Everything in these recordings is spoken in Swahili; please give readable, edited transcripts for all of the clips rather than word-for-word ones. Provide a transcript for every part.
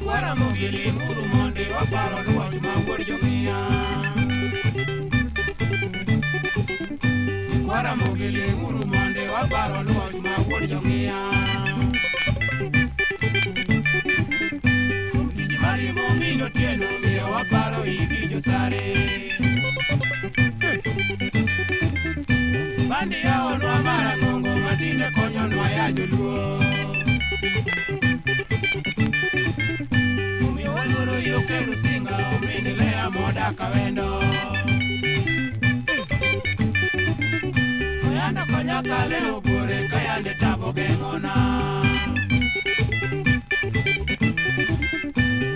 Kwara mogili muru monde waparo luwa juma gorjo kia. Kwara mogili muru monde waparo luwa juma gorjo kia. Mari momino tieno mio waparo igijo sare. Bandi yao nwa mara kongo matinde konyo nwa ya joluo. Umio waluro yokeru singa uminilea moda kawendo. Oyanda konya kale ubure kayande tabo gengona.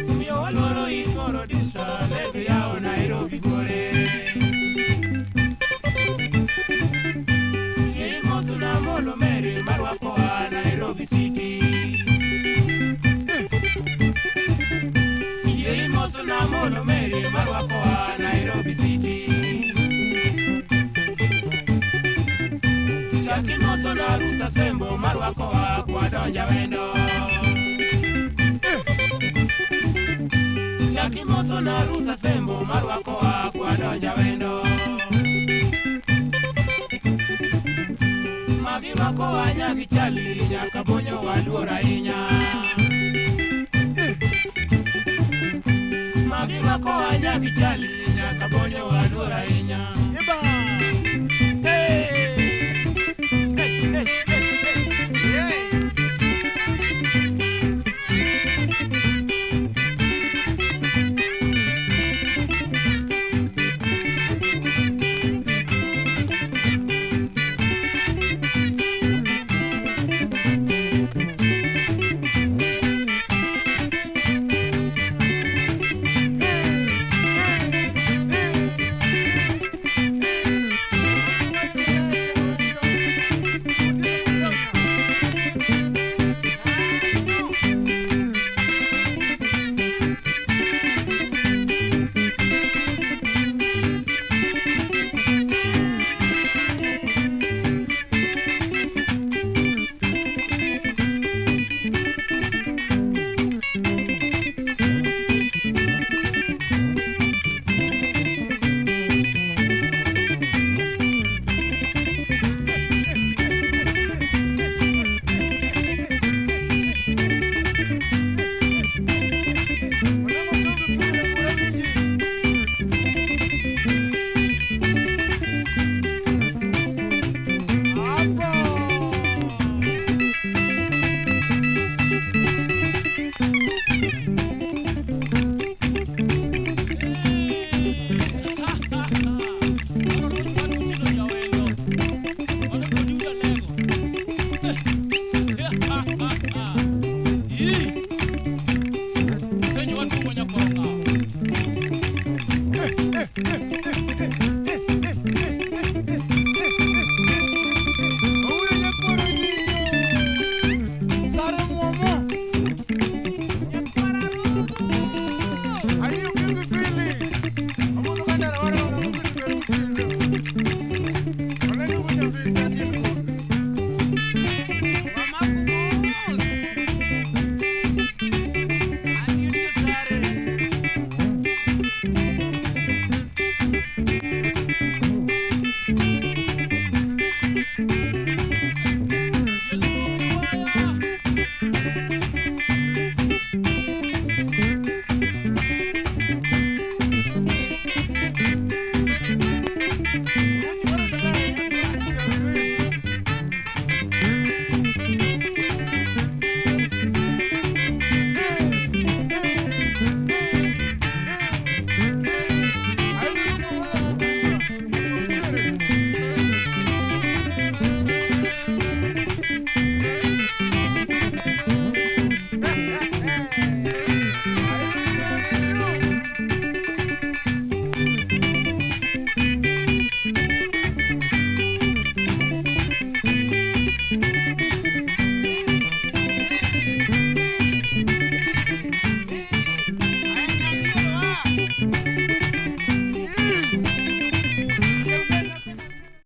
Umio waluro ikoro disa lebi yao Nairobi bure. Molo Mary marwako wa Nairobi City. Yeri moso na Molo Mary marwako wa Nairobi City. Jackie moso na Ruta Sembo marwako wa kwa donja wendo. Jackie moso na Ruta Sembo marwako wa kwa donja wendo. Magiwako wanya gichali nyaka bonyo waluora inya. Magiwako wanya gichali nyaka bonyo waluora inya. Hey! Hey!